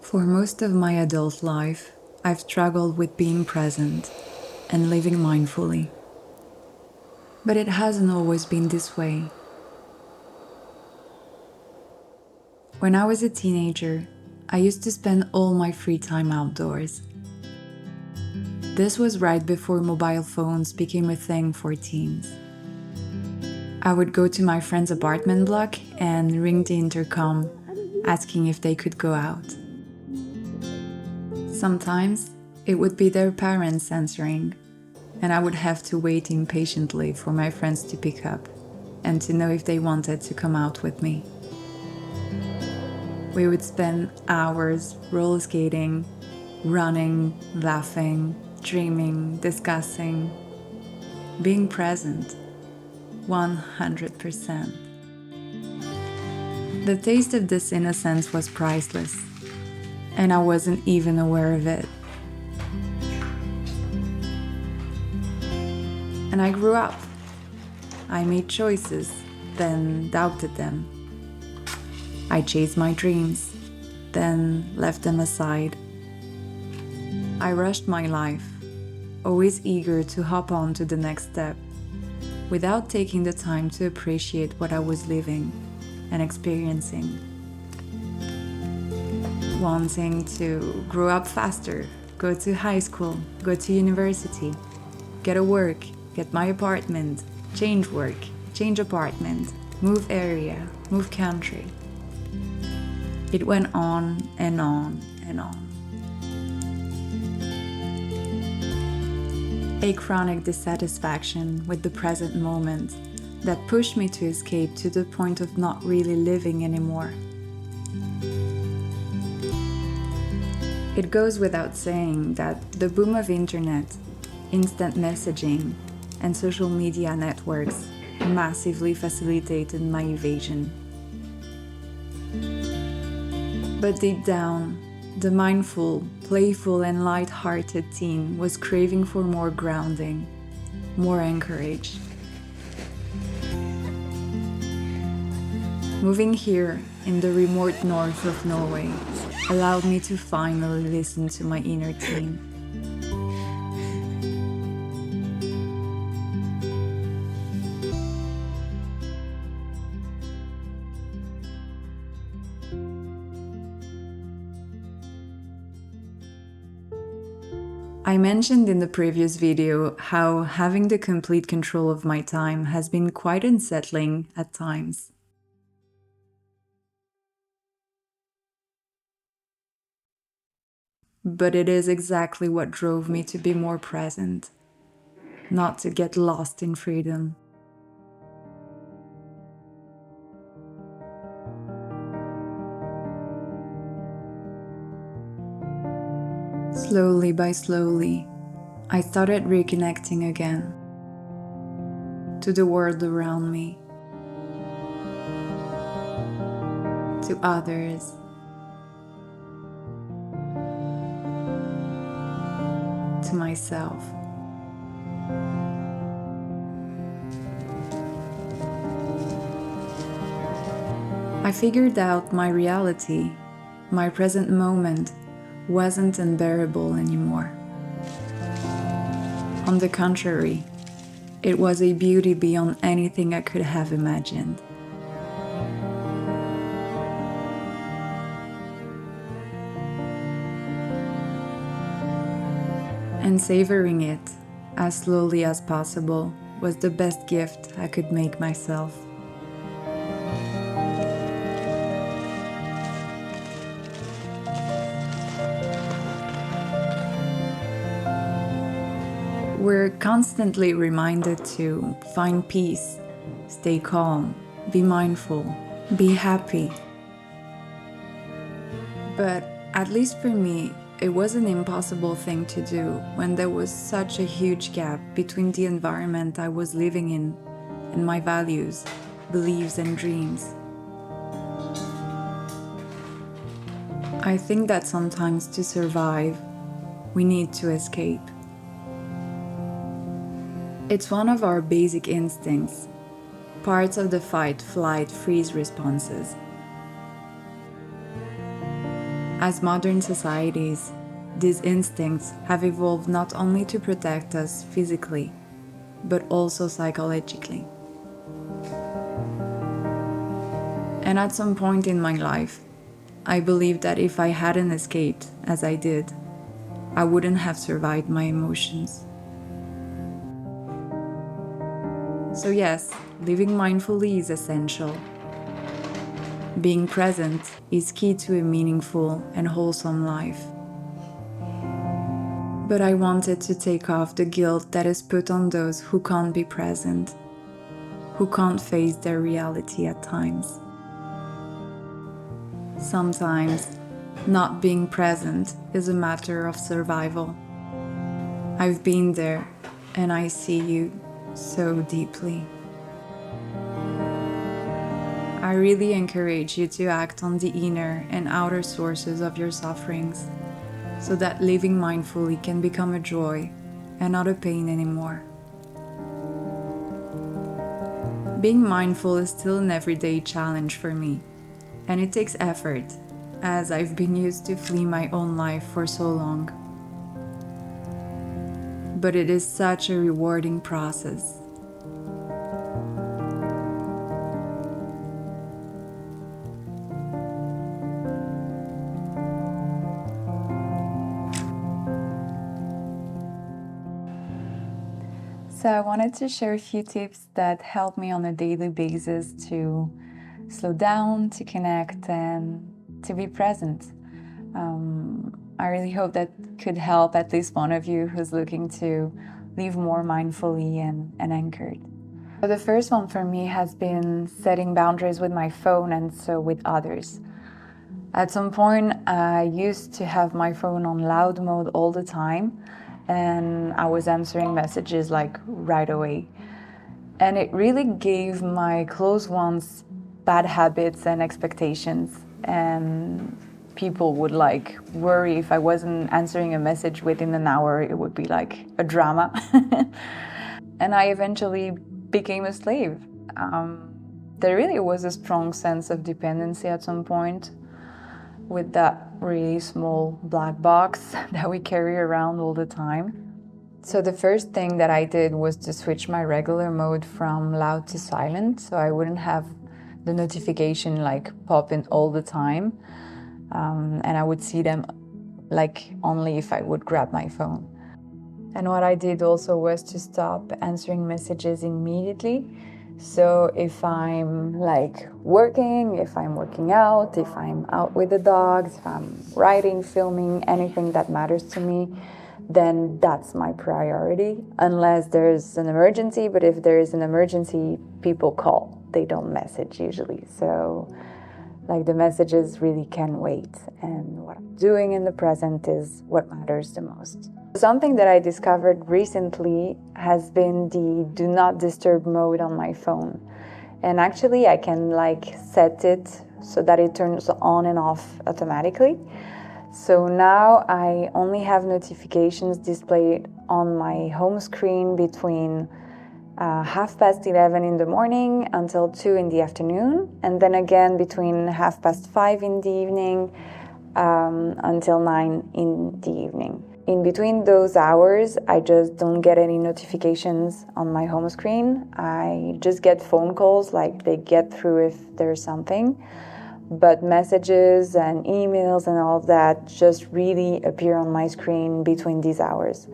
For most of my adult life, I've struggled with being present and living mindfully. But it hasn't always been this way. When I was a teenager, I used to spend all my free time outdoors. This was right before mobile phones became a thing for teens. I would go to my friend's apartment block and ring the intercom, asking if they could go out. Sometimes it would be their parents answering, and I would have to wait impatiently for my friends to pick up and to know if they wanted to come out with me. We would spend hours roller skating, running, laughing, dreaming, discussing, being present, 100%. The taste of this innocence was priceless, and I wasn't even aware of it. And I grew up. I made choices, then doubted them. I chased my dreams, then left them aside. I rushed my life, always eager to hop on to the next step, without taking the time to appreciate what I was living and experiencing. Wanting to grow up faster, go to high school, go to university, get a work, get my apartment, change work, change apartment, move area, move country. It went on and on and on. A chronic dissatisfaction with the present moment that pushed me to escape to the point of not really living anymore. It goes without saying that the boom of internet, instant messaging, and social media networks massively facilitated my evasion. But deep down, the mindful, playful, and light-hearted teen was craving for more grounding, more anchorage. Moving here in the remote north of Norway allowed me to finally listen to my inner teen. I mentioned in the previous video how having the complete control of my time has been quite unsettling at times. But it is exactly what drove me to be more present, not to get lost in freedom. Slowly by slowly, I started reconnecting again to the world around me, to others, to myself. I figured out my reality, my present moment, wasn't unbearable anymore. On the contrary, it was a beauty beyond anything I could have imagined. And savoring it as slowly as possible was the best gift I could make myself. We're constantly reminded to find peace, stay calm, be mindful, be happy. But at least for me, it was an impossible thing to do when there was such a huge gap between the environment I was living in and my values, beliefs, and dreams. I think that sometimes to survive, we need to escape. It's one of our basic instincts, parts of the fight, flight, freeze responses. As modern societies, these instincts have evolved not only to protect us physically, but also psychologically. And at some point in my life, I believed that if I hadn't escaped as I did, I wouldn't have survived my emotions. So yes, living mindfully is essential. Being present is key to a meaningful and wholesome life. But I wanted to take off the guilt that is put on those who can't be present, who can't face their reality at times. Sometimes, not being present is a matter of survival. I've been there, and I see you so deeply. I really encourage you to act on the inner and outer sources of your sufferings, so that living mindfully can become a joy and not a pain anymore. Being mindful is still an everyday challenge for me, and it takes effort, as I've been used to flee my own life for so long. But it is such a rewarding process. So I wanted to share a few tips that help me on a daily basis to slow down, to connect, and to be present. I really hope that could help at least one of you who's looking to live more mindfully and anchored. So the first one for me has been setting boundaries with my phone and so with others. At some point, I used to have my phone on loud mode all the time, and I was answering messages like right away. And it really gave my close ones bad habits and expectations, and people would like worry if I wasn't answering a message within an hour, it would be like a drama. And I eventually became a slave. There really was a strong sense of dependency at some point, with that really small black box that we carry around all the time. So the first thing that I did was to switch my regular mode from loud to silent, so I wouldn't have the notification like popping all the time, and I would see them like only if I would grab my phone. And what I did also was to stop answering messages immediately. So if I'm like working, if I'm working out, if I'm out with the dogs, if I'm writing, filming, anything that matters to me, then that's my priority, unless there's an emergency. But if there is an emergency, people call, they don't message usually. So like the messages really can wait, and what I'm doing in the present is what matters the most. Something that I discovered recently has been the do not disturb mode on my phone. And actually I can like set it so that it turns on and off automatically. So now I only have notifications displayed on my home screen between 11:30 in the morning until 2 in the afternoon, and then again between 5:30 in the evening until 9 in the evening. In between those hours, I just don't get any notifications on my home screen. I just get phone calls, like they get through if there's something. But messages and emails and all of that just really appear on my screen between these hours.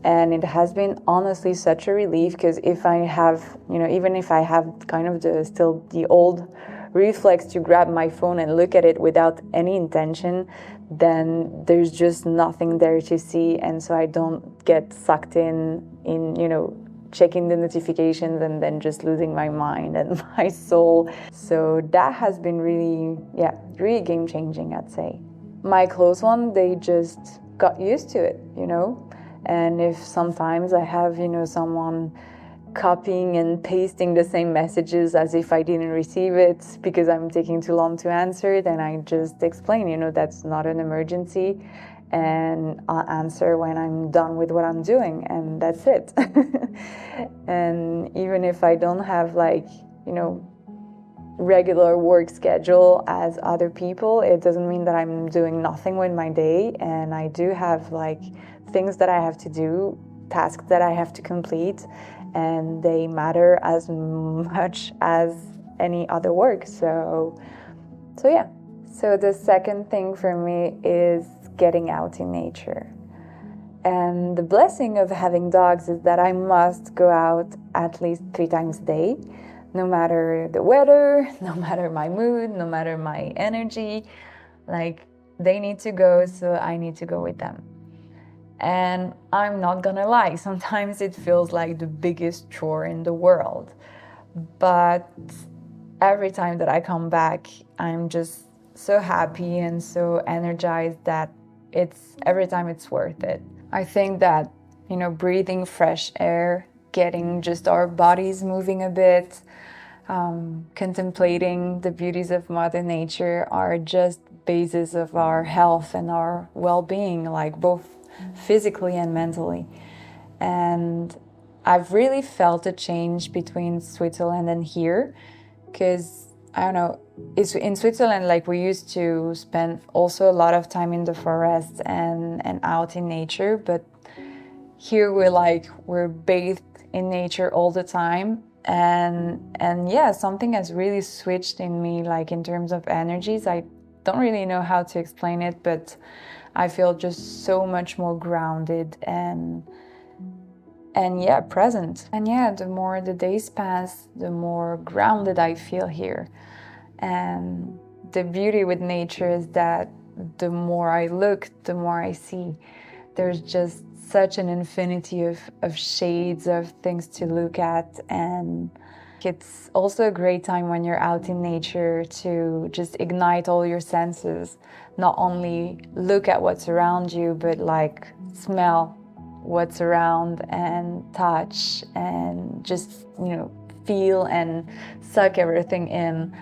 And it has been honestly such a relief, because if I have, even if I have kind of the old reflex to grab my phone and look at it without any intention, then there's just nothing there to see. And so I don't get sucked in checking the notifications and then just losing my mind and my soul. So that has been really game changing, I'd say. My close one, they just got used to it, And if sometimes I have, someone copying and pasting the same messages as if I didn't receive it because I'm taking too long to answer, then I just explain, that's not an emergency, and I'll answer when I'm done with what I'm doing, and that's it. And even if I don't have regular work schedule as other people. It doesn't mean that I'm doing nothing with my day, and I do have like things that I have to do, tasks that I have to complete, and they matter as much as any other work. So yeah. So the second thing for me is getting out in nature. And the blessing of having dogs is that I must go out at least 3 times a day, no matter the weather, no matter my mood, no matter my energy. Like, they need to go, so I need to go with them. And I'm not gonna lie, sometimes it feels like the biggest chore in the world. But every time that I come back, I'm just so happy and so energized that every time it's worth it. I think that, breathing fresh air, getting just our bodies moving a bit, contemplating the beauties of Mother Nature are just basis of our health and our well-being, like both physically and mentally. And I've really felt a change between Switzerland and here, because I don't know, in Switzerland, like, we used to spend also a lot of time in the forest and out in nature, but here we're bathed in nature all the time. And yeah, something has really switched in me, like in terms of energies. I don't really know how to explain it, but I feel just so much more grounded and yeah, present. And yeah, the more the days pass, the more grounded I feel here. And the beauty with nature is that the more I look, the more I see. There's just such an infinity of shades of things to look at. And it's also a great time when you're out in nature to just ignite all your senses. Not only look at what's around you, but like smell what's around and touch and just, feel and suck everything in.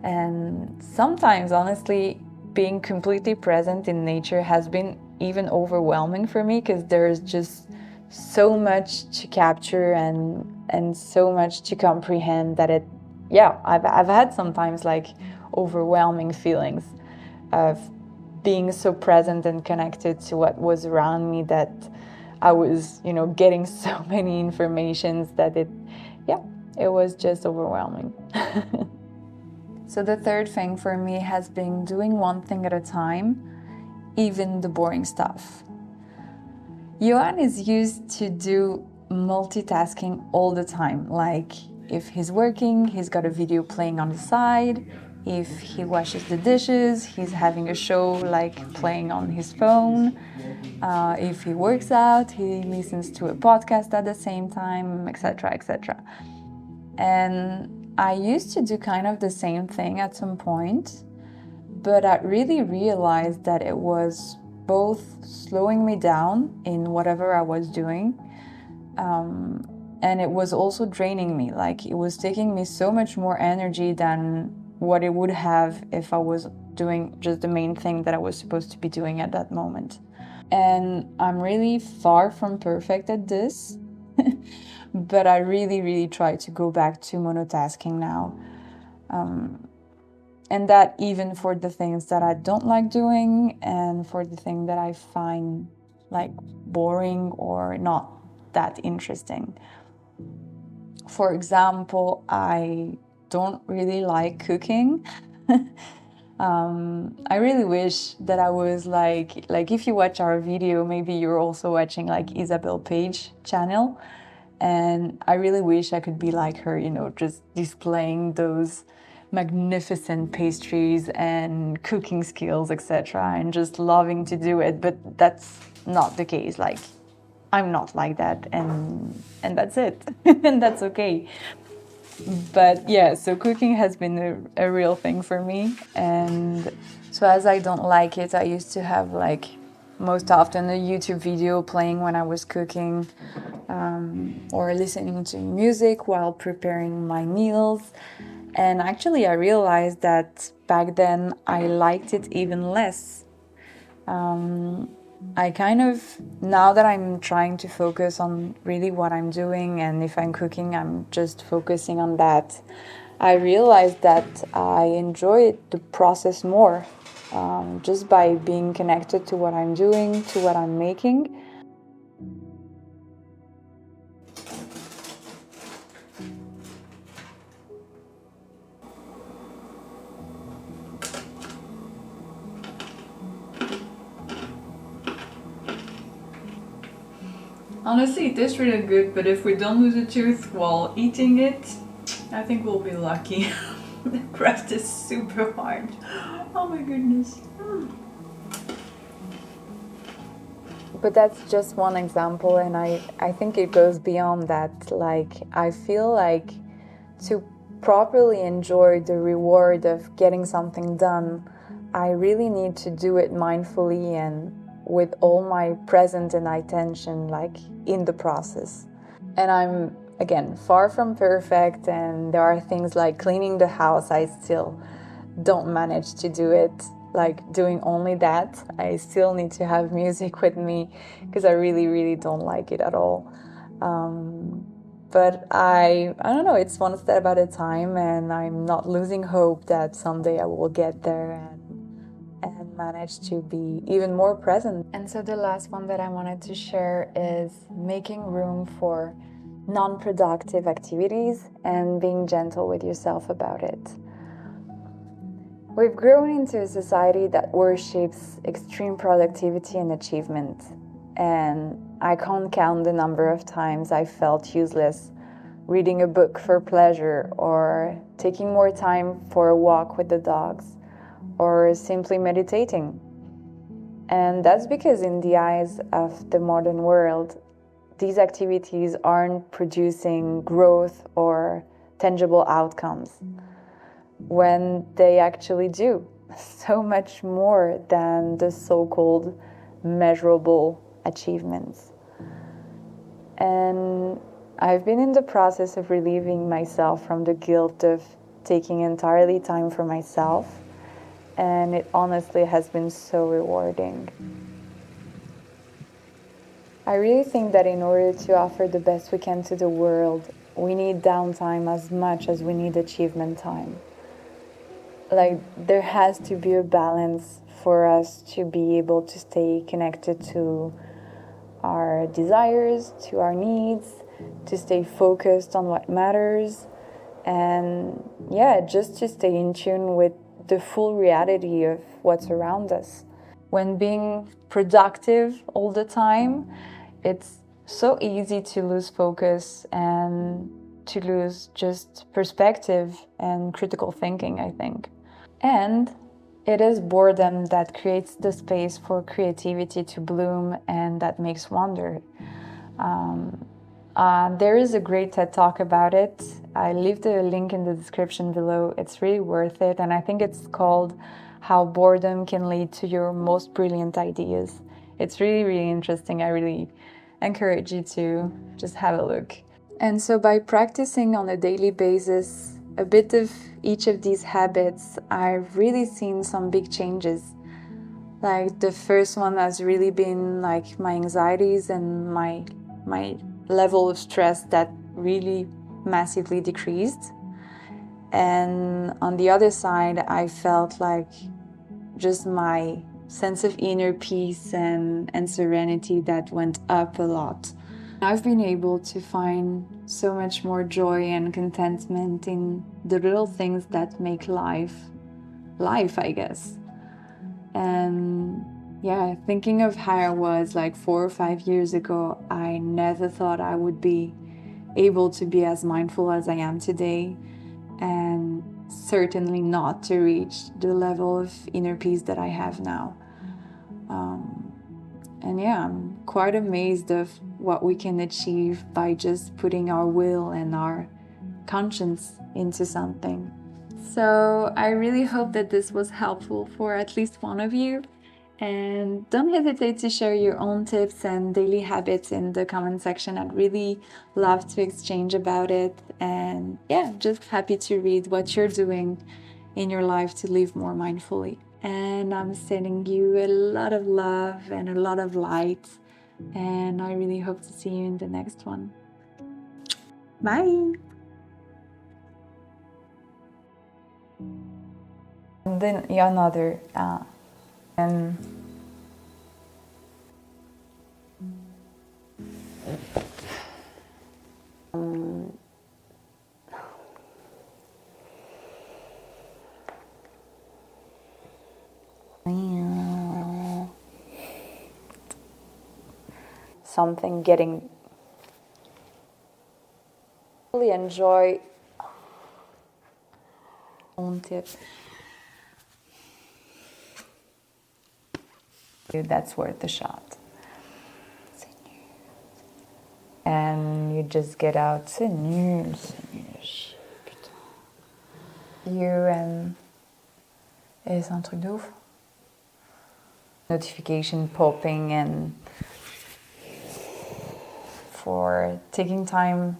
And sometimes, honestly, being completely present in nature has been even overwhelming for me, because there's just so much to capture and so much to comprehend that I've had sometimes like overwhelming feelings of being so present and connected to what was around me, that I was, getting so many informations that it was just overwhelming. So the third thing for me has been doing one thing at a time, even the boring stuff. Johan is used to do multitasking all the time. Like, if he's working, he's got a video playing on the side. If he washes the dishes, he's having a show like playing on his phone. If he works out, he listens to a podcast at the same time, etc., etc. And I used to do kind of the same thing at some point, but I really realized that it was both slowing me down in whatever I was doing, and it was also draining me. Like, it was taking me so much more energy than what it would have if I was doing just the main thing that I was supposed to be doing at that moment. And I'm really far from perfect at this, but I really, really try to go back to monotasking now. And that even for the things that I don't like doing and for the thing that I find like boring or not that interesting. For example, I don't really like cooking. I really wish that I was like if you watch our video, maybe you're also watching like Isabel Page channel. And I really wish I could be like her, just displaying those magnificent pastries and cooking skills, etc., and just loving to do it. But that's not the case. Like, I'm not like that, and that's it. And that's okay. But yeah, so cooking has been a real thing for me. And so as I don't like it, I used to have like most often a YouTube video playing when I was cooking, or listening to music while preparing my meals. And actually I realized that back then I liked it even less. I kind of, now that I'm trying to focus on really what I'm doing, and if I'm cooking, I'm just focusing on that. I realized that I enjoy the process more, just by being connected to what I'm doing, to what I'm making. Honestly, it tastes really good, but if we don't lose a tooth while eating it, I think we'll be lucky. The crust is super hard. Oh my goodness. But that's just one example, and I think it goes beyond that. Like, I feel like to properly enjoy the reward of getting something done, I really need to do it mindfully and with all my present and attention, like in the process. And I'm, again, far from perfect, and there are things like cleaning the house I still don't manage to do it, like doing only that. I still need to have music with me because I really don't like it at all. But I don't know, it's one step at a time, and I'm not losing hope that someday I will get there and manage to be even more present. And so the last one that I wanted to share is making room for non-productive activities and being gentle with yourself about it. We've grown into a society that worships extreme productivity and achievement, and I can't count the number of times I felt useless reading a book for pleasure, or taking more time for a walk with the dogs, or simply meditating. And that's because in the eyes of the modern world, these activities aren't producing growth or tangible outcomes, when they actually do so much more than the so-called measurable achievements. And I've been in the process of relieving myself from the guilt of taking entirely time for myself, and it honestly has been so rewarding. I really think that in order to offer the best we can to the world, we need downtime as much as we need achievement time. Like, there has to be a balance for us to be able to stay connected to our desires, to our needs, to stay focused on what matters, and yeah, just to stay in tune with the full reality of what's around us. When being productive all the time, it's so easy to lose focus and to lose just perspective and critical thinking, I think. And it is boredom that creates the space for creativity to bloom and that makes wonder. There is a great TED Talk about it. I leave the link in the description below. It's really worth it. And I think it's called How Boredom Can Lead to Your Most Brilliant Ideas. It's really interesting. I really encourage you to just have a look. And so by practicing on a daily basis a bit of each of these habits, I've really seen some big changes. Like, the first one has really been like my anxieties and my level of stress that really massively decreased. And on the other side, I felt like just my sense of inner peace and serenity that went up a lot. I've been able to find so much more joy and contentment in the little things that make life, I guess. And yeah, thinking of how I was like 4 or 5 years ago, I never thought I would be able to be as mindful as I am today, and certainly not to reach the level of inner peace that I have now. And yeah, I'm quite amazed of what we can achieve by just putting our will and our conscience into something. So I really hope that this was helpful for at least one of you. And don't hesitate to share your own tips and daily habits in the comment section. I'd really love to exchange about it. And yeah, just happy to read what you're doing in your life to live more mindfully. And I'm sending you a lot of love and a lot of light. And I really hope to see you in the next one. Bye! And then another, and something getting really enjoy own tip. That's worth the shot. And you just get out. C'est nul, putain. You and c'est un truc de ouf. Notification popping and for taking time.